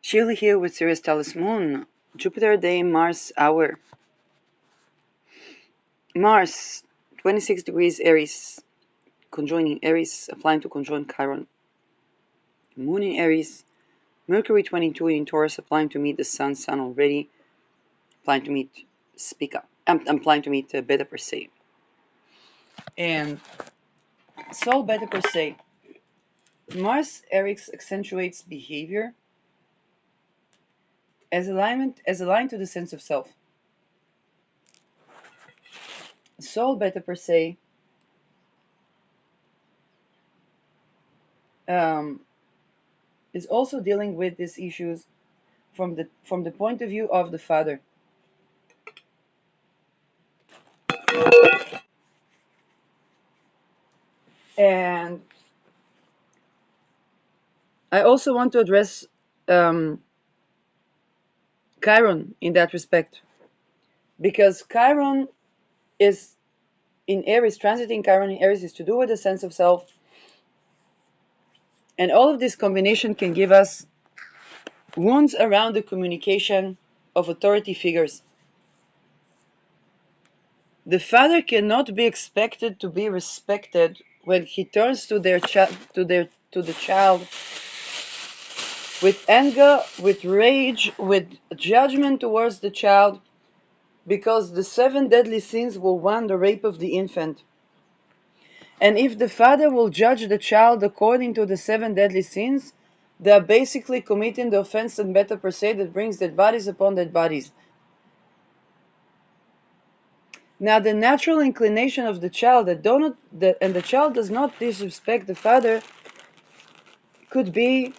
Shirley here with Sirius Talis Moon, Jupiter Day, Mars Hour. Mars, 26 degrees Aries, conjoining Aries, applying to conjoin Chiron. Moon in Aries, Mercury 22 in Taurus, applying to meet the Sun already, applying to meet Spica. I'm applying to meet Beta Persei. And Sol Beta Persei. Mars Aries accentuates behavior as aligned to the sense of self. Sol Beta Persei is also dealing with these issues from the point of view of the father. And I also want to address Chiron in that respect, because Chiron is in Aries, transiting Chiron in Aries is to do with the sense of self, and all of this combination can give us wounds around the communication of authority figures. The father cannot be expected to be respected when he turns to the child with anger, with rage, with judgment towards the child, because the 7 deadly sins will one, the rape of the infant. And if the father will judge the child according to the 7 deadly sins, they are basically committing the offense and Beta Persei that brings dead bodies upon dead bodies. Now, the natural inclination of the child and the child does not disrespect the father could be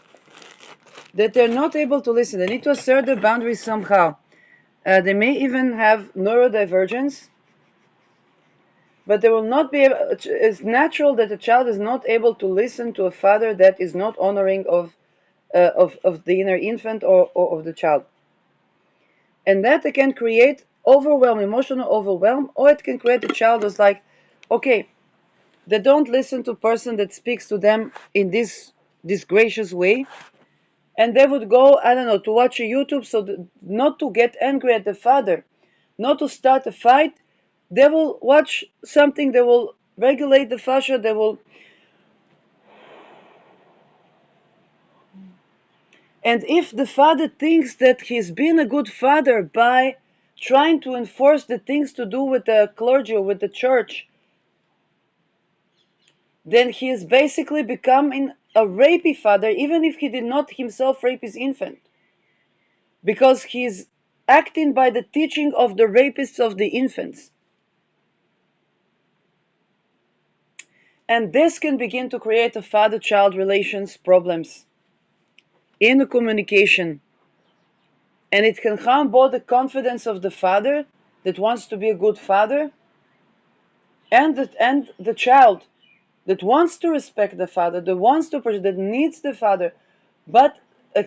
that they're not able to listen. They need to assert their boundaries somehow. They may even have neurodivergence, but they will not be able. It's natural that a child is not able to listen to a father that is not honoring of the inner infant or of the child, and that it can create overwhelm, emotional overwhelm, or it can create a child who's like, okay, they don't listen to a person that speaks to them in this disgracious way, and they would go, I don't know, to watch a YouTube, so not to get angry at the father, not to start a fight. They will watch something, they will regulate the fascia, they will. And if the father thinks that he's been a good father by trying to enforce the things to do with the clergy or with the church, then he is basically becoming a rapey father, even if he did not himself rape his infant, because he's acting by the teaching of the rapists of the infants. And this can begin to create a father-child relations problems in the communication. And it can harm both the confidence of the father that wants to be a good father and the child that wants to respect the father, that needs the father, but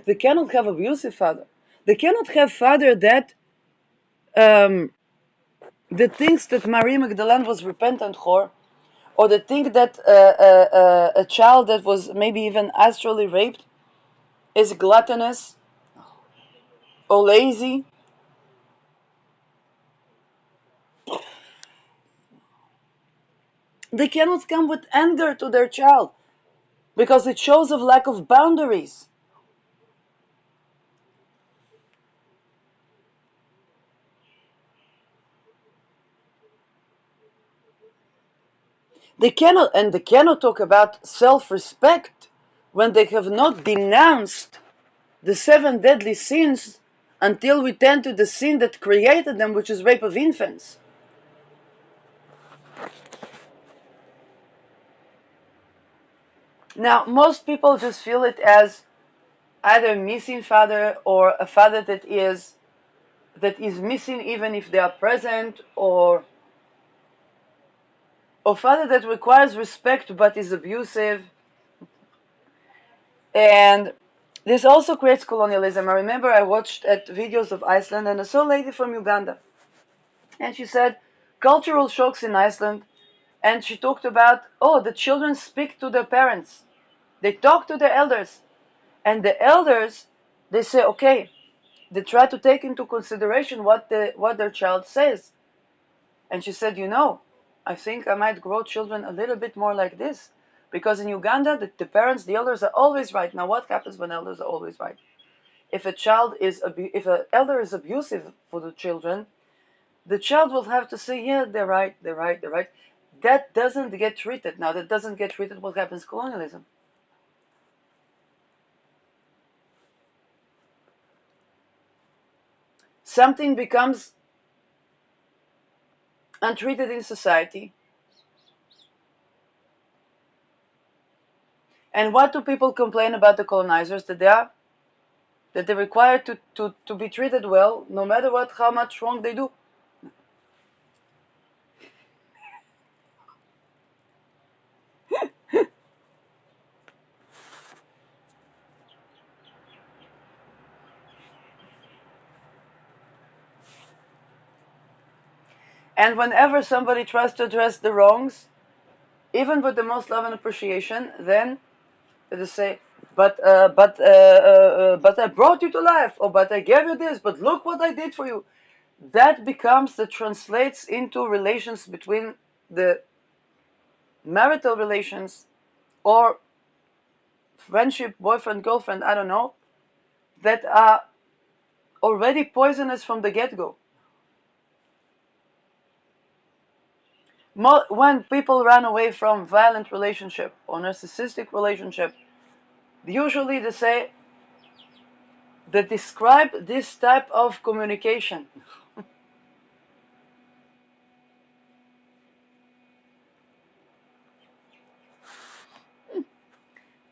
they cannot have abusive father. They cannot have father that thinks that Marie Magdalene was repentant whore, or they think that a child that was maybe even astrally raped is gluttonous or lazy. They cannot come with anger to their child because it shows of lack of boundaries. They cannot talk about self-respect when they have not denounced the 7 deadly sins until we tend to the sin that created them, which is rape of infants. Now, most people just feel it as either a missing father or a father that is missing even if they are present, or father that requires respect but is abusive. And this also creates colonialism. I remember I watched videos of Iceland, and I saw a lady from Uganda, and she said cultural shocks in Iceland, and she talked about, the children speak to their parents, they talk to their elders, And the elders, they say, okay, they try to take into consideration what their child says. And she said, I think I might grow children a little bit more like this. Because in Uganda, the parents, the elders are always right. Now, what happens when elders are always right? If if an elder is abusive for the children, the child will have to say, yeah, they're right, they're right, they're right. That doesn't get treated. Now, that doesn't get treated, what happens? Colonialism. Something becomes untreated in society. And what do people complain about the colonizers? That they're required to be treated well, no matter how much wrong they do. And whenever somebody tries to address the wrongs, even with the most love and appreciation, then they just say, but I brought you to life, or but I gave you this, but look what I did for you. That translates into relations between the marital relations or friendship, boyfriend, girlfriend, I don't know, that are already poisonous from the get-go. When people run away from violent relationship or narcissistic relationship, usually they describe this type of communication.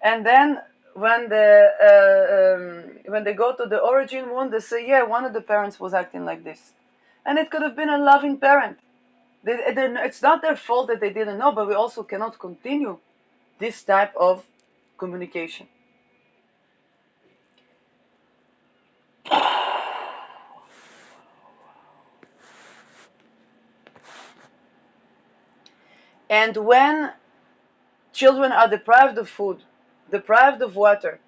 And then when they go to the origin wound, they say, yeah, one of the parents was acting like this, and it could have been a loving parent. It's not their fault that they didn't know, but we also cannot continue this type of communication. And when children are deprived of food, deprived of water,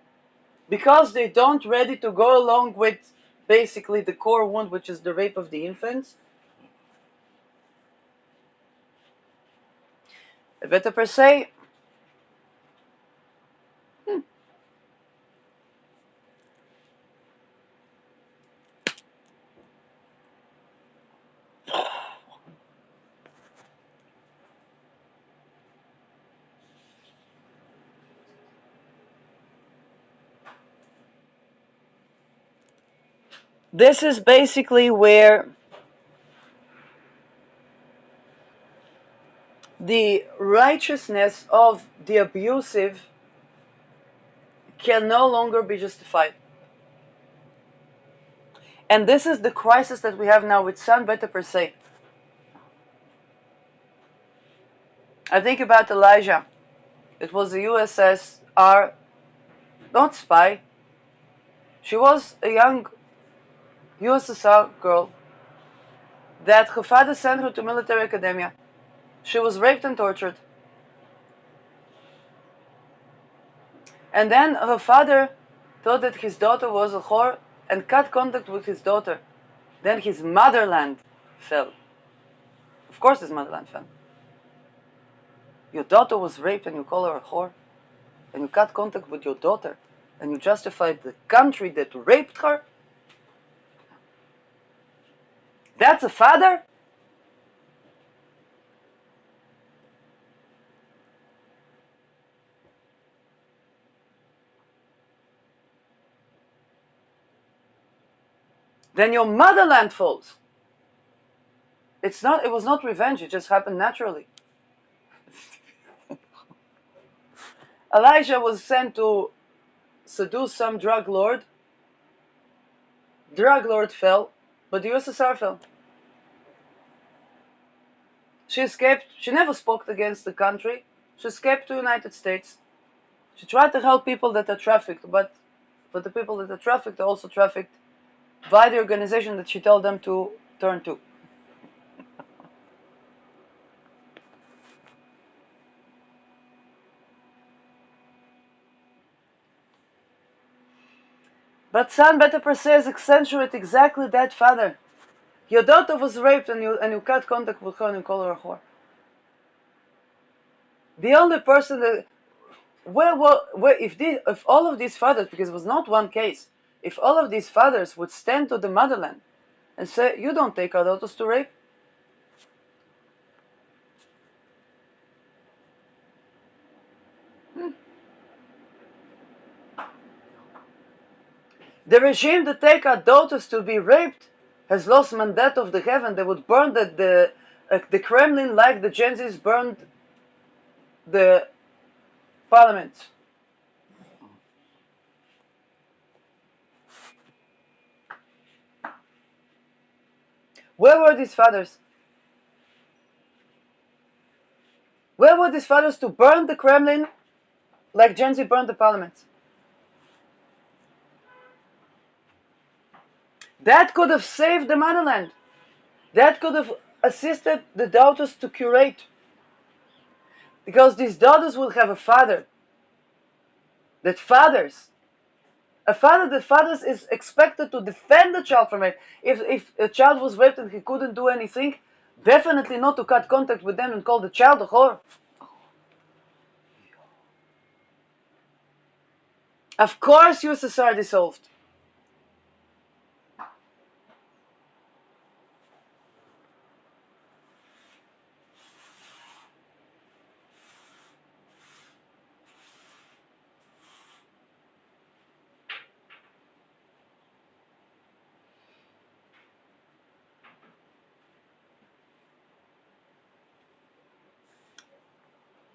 because they don't ready to go along with basically the core wound, which is the rape of the infants, better per se, this is basically where the righteousness of the abusive can no longer be justified. And this is the crisis that we have now with San Beta per se. I think about Elijah. It was the USSR, not spy. She was a young USSR girl that her father sent her to military academia. She was raped and tortured. And then her father thought that his daughter was a whore and cut contact with his daughter. Then his motherland fell. Of course his motherland fell. Your daughter was raped and you call her a whore? And you cut contact with your daughter and you justified the country that raped her? That's a father? Then your motherland falls. It was not revenge, it just happened naturally. Elijah was sent to seduce some drug lord. Drug lord fell, but the USSR fell. She escaped. She never spoke against the country. She escaped to the United States. She tried to help people that are trafficked, but the people that are trafficked are also trafficked by the organization that she told them to turn to. But San Beta per se is accentuate exactly that, father. Your daughter was raped and you cut contact with her and you call her a whore. The only person that if all of these fathers, because it was not one case, if all of these fathers would stand to the motherland and say, you don't take our daughters to rape. The regime that take our daughters to be raped has lost mandate of the heaven. They would burn the Kremlin like the Genzis burned the parliament. Where were these fathers? Where were these fathers to burn the Kremlin like Genzi burned the parliament? That could have saved the motherland. That could have assisted the daughters to curate. Because these daughters will have a father that fathers. A father that fathers is expected to defend the child from rape. If a child was raped and he couldn't do anything, definitely not to cut contact with them and call the child a whore. Of course USSR dissolved.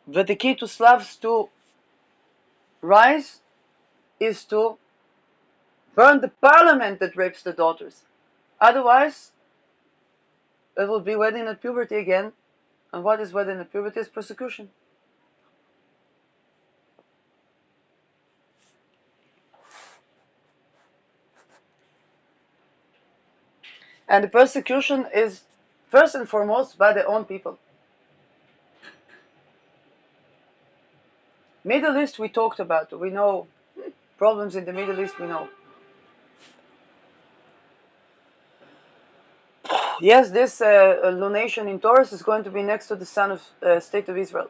But the key to Slavs to rise is to burn the parliament that rapes the daughters. Otherwise, it will be wedding at puberty again. And what is wedding at puberty is persecution. And the persecution is first and foremost by their own people. Middle East we talked about. We know problems in the Middle East, we know. Yes, this lunation in Taurus is going to be next to the sun of State of Israel.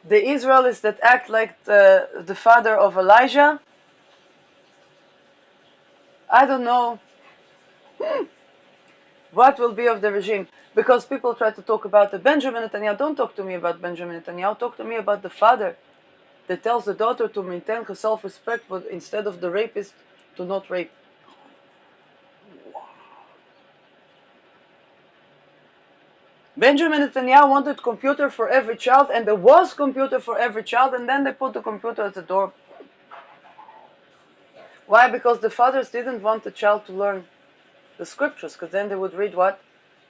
The Israelis that act like the father of Elijah, I don't know what will be of the regime. Because people try to talk about the Benjamin Netanyahu. Don't talk to me about Benjamin Netanyahu. Talk to me about the father that tells the daughter to maintain her self-respect, but instead of the rapist, to not rape. Benjamin Netanyahu wanted computer for every child, and there was computer for every child, and then they put the computer at the door. Why? Because the fathers didn't want the child to learn the scriptures, because then they would read what?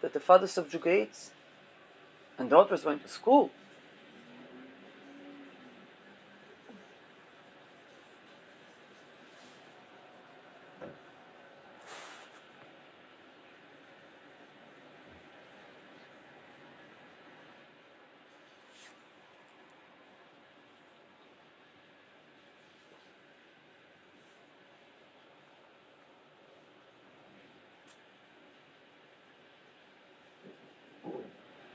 That the father subjugates, and daughters went to school.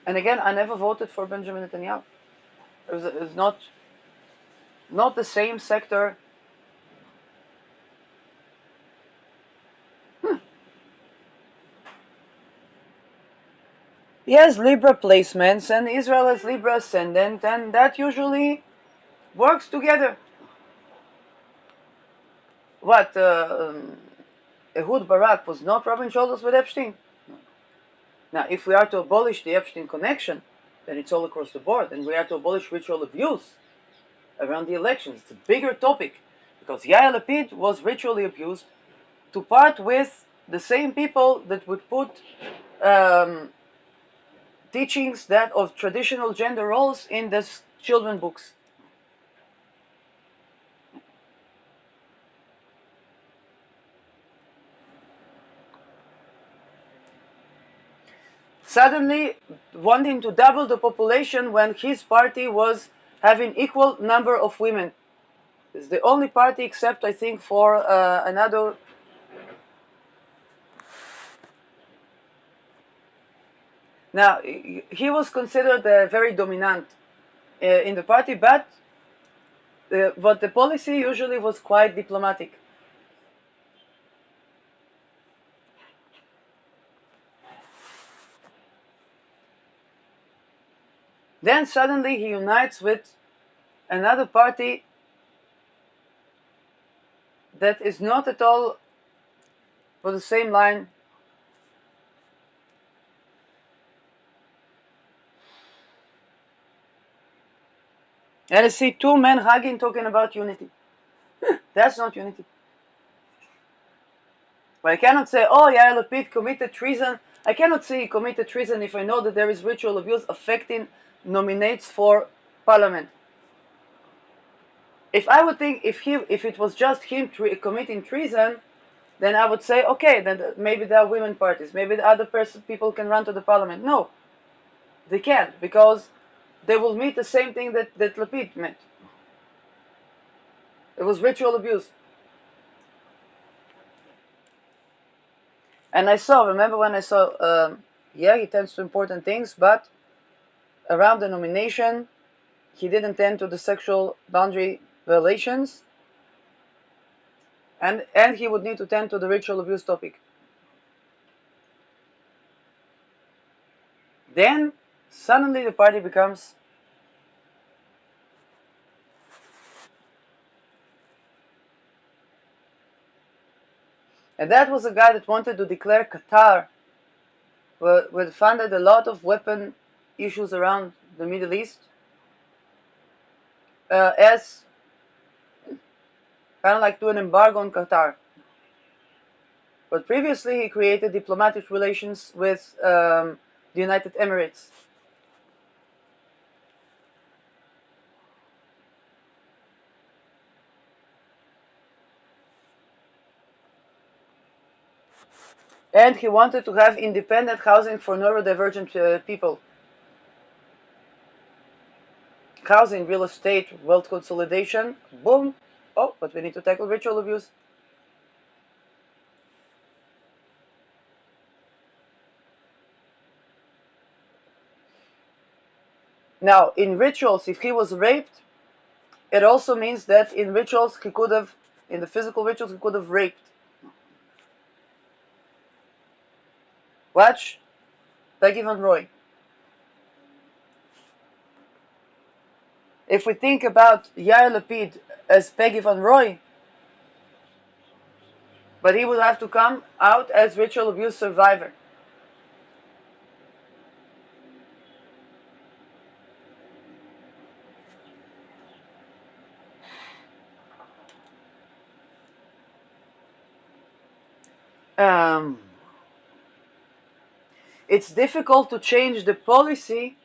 And again, I never voted for Benjamin Netanyahu. It was not the same sector. He has Libra placements, and Israel has Libra ascendant, and that usually works together. What? Ehud Barak was not rubbing shoulders with Epstein. Now, if we are to abolish the Epstein connection, then it's all across the board, and we are to abolish ritual abuse around the elections. It's a bigger topic, because Yair Lapid was ritually abused to part with the same people that would put teachings that of traditional gender roles in the children books. suddenly wanting to double the population when his party was having equal number of women. It's the only party except, I think, for another. Now, he was considered very dominant in the party, but the policy usually was quite diplomatic. Then suddenly he unites with another party that is not at all for the same line. And I see two men hugging, talking about unity. That's not unity. But I cannot say, oh, Yair Lapid committed treason. I cannot say he committed treason if I know that there is ritual abuse affecting nominates for parliament. If I would think if it was just him committing treason, then I would say, okay, then maybe there are women parties, maybe the other people can run to the parliament. No, they can't, because they will meet the same thing that Lapid meant. It was ritual abuse. And remember when I saw, yeah, he tends to important things, but around the nomination, he didn't tend to the sexual boundary violations, and he would need to tend to the ritual abuse topic. Then, suddenly the party becomes. And that was a guy that wanted to declare Qatar, where funded a lot of weapon issues around the Middle East, as kind of like do an embargo on Qatar. But previously he created diplomatic relations with the United Emirates. And he wanted to have independent housing for neurodivergent people. Housing, real estate, wealth consolidation, boom. Oh, but we need to tackle ritual abuse. Now, in rituals, if he was raped, it also means that in rituals he could have, in the physical rituals, he could have raped. Watch Peggy Van Roy. If we think about Yair Lapid as Peggy Van Roy, but he would have to come out as ritual abuse survivor. It's difficult to change the policy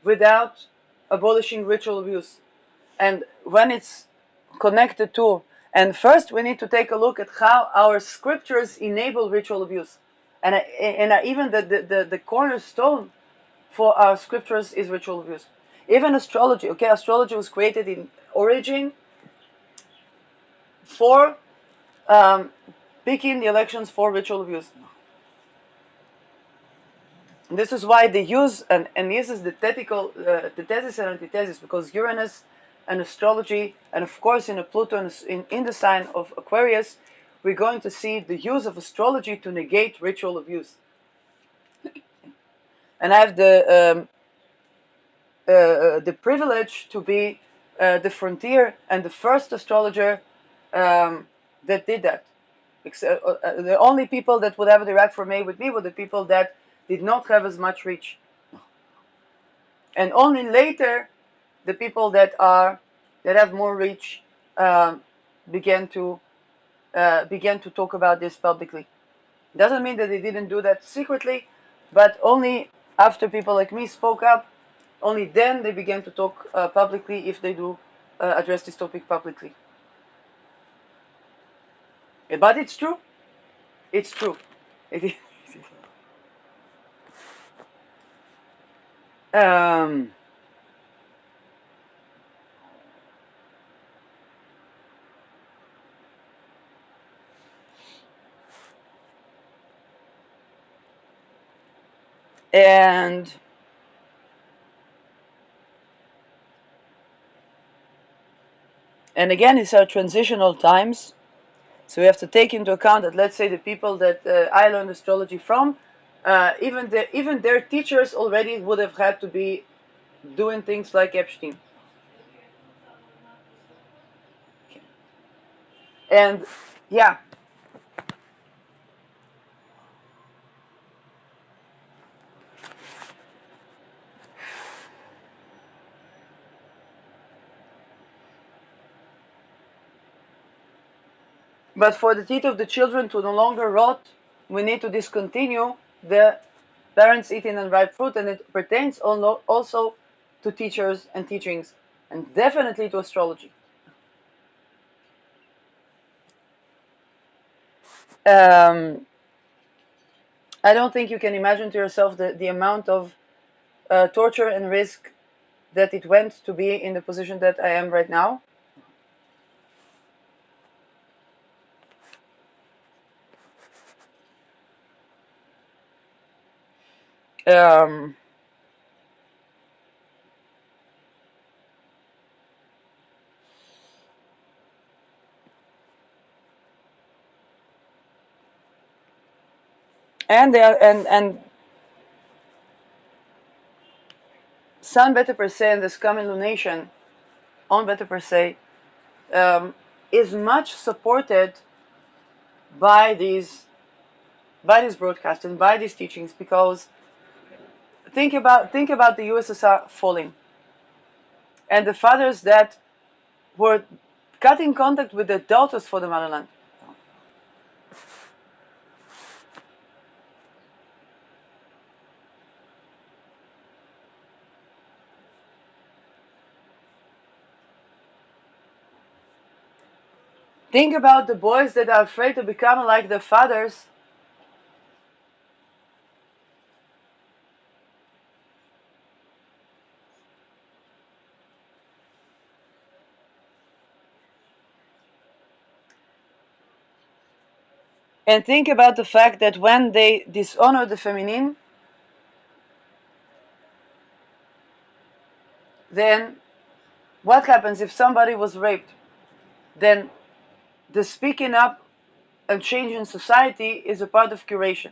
without abolishing ritual abuse. And when it's connected to, and first we need to take a look at how our scriptures enable ritual abuse. And even the cornerstone for our scriptures is ritual abuse. Even astrology, okay, astrology was created in origin for picking the elections for ritual abuse. And this is why they use, and this is the thesis and antithesis, because Uranus and astrology, and of course in a Pluto in the sign of Aquarius, we're going to see the use of astrology to negate ritual abuse. And I have the privilege to be the frontier and the first astrologer that did that. The only people that would have a direct formate with me were the people that did not have as much reach. And only later, the people that have more reach began to talk about this publicly. Doesn't mean that they didn't do that secretly, but only after people like me spoke up, only then they began to talk publicly, if they do address this topic publicly. But it's true. It's true. Um, and again, these are transitional times. So we have to take into account that, let's say, the people that I learned astrology from, even their teachers already would have had to be doing things like Epstein. And yeah, but for the teeth of the children to no longer rot, we need to discontinue the parents eating unripe fruit, and it pertains also to teachers and teachings, and definitely to astrology. Um, I don't think you can imagine to yourself the amount of torture and risk that it went to be in the position that I am right now. Um, and there and Sun Beta per se and this common lunation on Beta per se um, is much supported by these broadcasts and by these teachings, because think about the USSR falling and the fathers that were cutting contact with their daughters for the motherland. Think about the boys that are afraid to become like their fathers. And think about the fact that when they dishonor the feminine, then what happens if somebody was raped? Then the speaking up and changing society is a part of curation.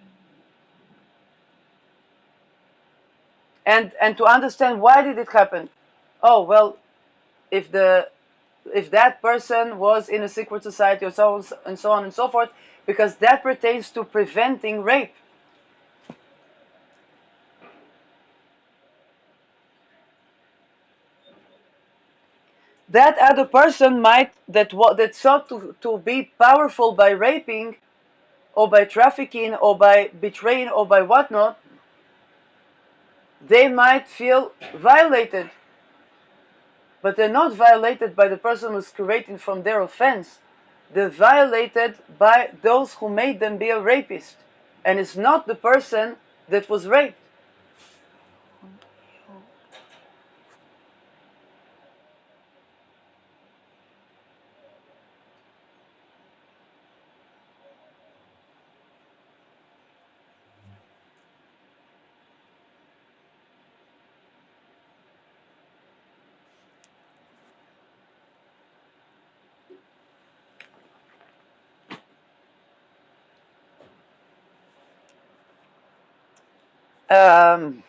And to understand why did it happen? Oh well, if the if that person was in a secret society or so on and so on and so forth, because that pertains to preventing rape. That other person might that sought to be powerful by raping or by trafficking or by betraying or by whatnot, they might feel violated, but they're not violated by the person who's curating from their offense. They're violated by those who made them be a rapist, and it's not the person that was raped. Um,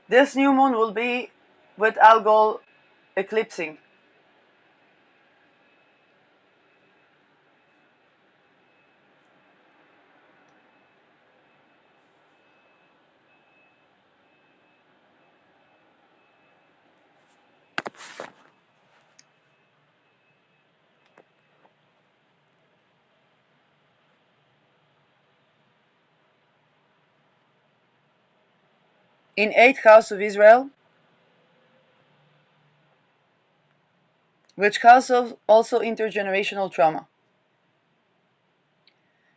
this new moon will be with algal eclipsing. in 8th house of Israel, which causes also intergenerational trauma.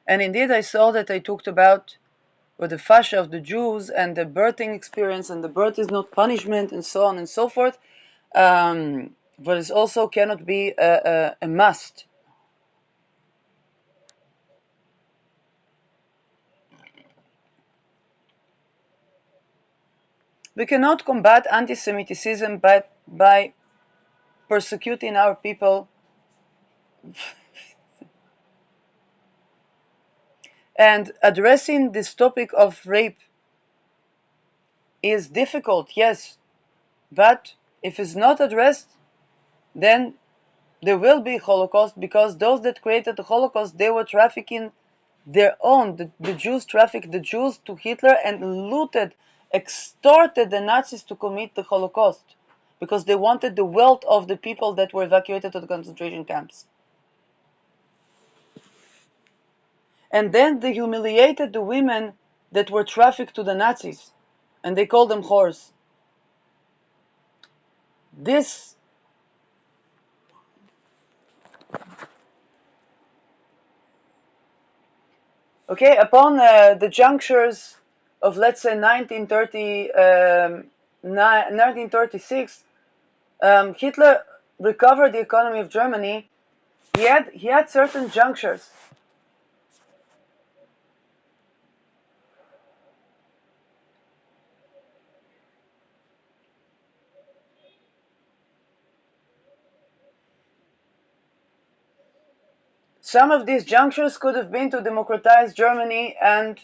And indeed, I saw that I talked about with the fascia of the Jews and the birthing experience, and the birth is not punishment, and so on and so forth. But it also cannot be a must. We cannot combat anti-Semitism by persecuting our people. And addressing this topic of rape is difficult, yes, but if it's not addressed, then there will be Holocaust, because those that created the Holocaust, they were trafficking their own. The Jews trafficked the Jews to Hitler and looted, extorted the Nazis to commit the Holocaust, because they wanted the wealth of the people that were evacuated to the concentration camps. And then they humiliated the women that were trafficked to the Nazis, and they called them whores. This Okay, upon the junctures of, let's say, 1936, Hitler recovered the economy of Germany. He had certain junctures. Some of these junctures could have been to democratize Germany and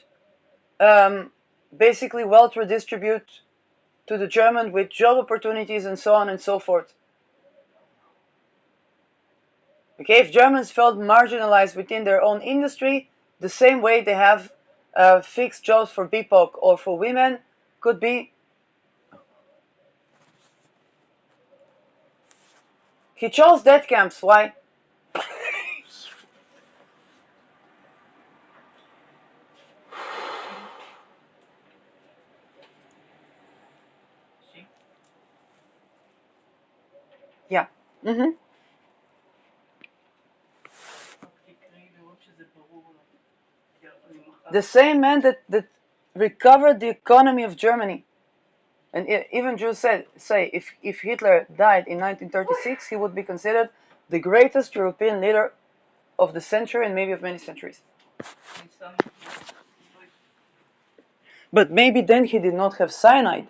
basically wealth redistribute to the German with job opportunities and so on and so forth. Okay, if Germans felt marginalized within their own industry, the same way they have fixed jobs for BIPOC or for women, could be. He chose death camps. Why? Yeah. Mm-hmm. The same man that recovered the economy of Germany. And even Jews say if Hitler died in 1936, he would be considered the greatest European leader of the century and maybe of many centuries. But maybe then he did not have cyanide.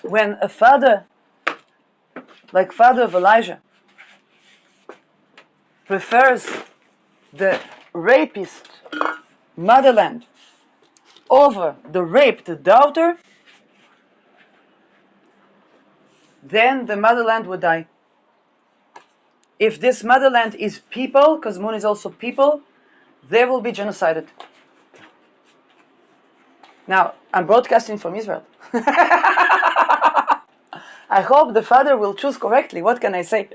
When a father, like father of Elijah, prefers the rapist motherland over the raped daughter, then the motherland would die. If this motherland is people, because Moon is also people, they will be genocided. Now, I'm broadcasting from Israel. I hope the father will choose correctly. What can I say?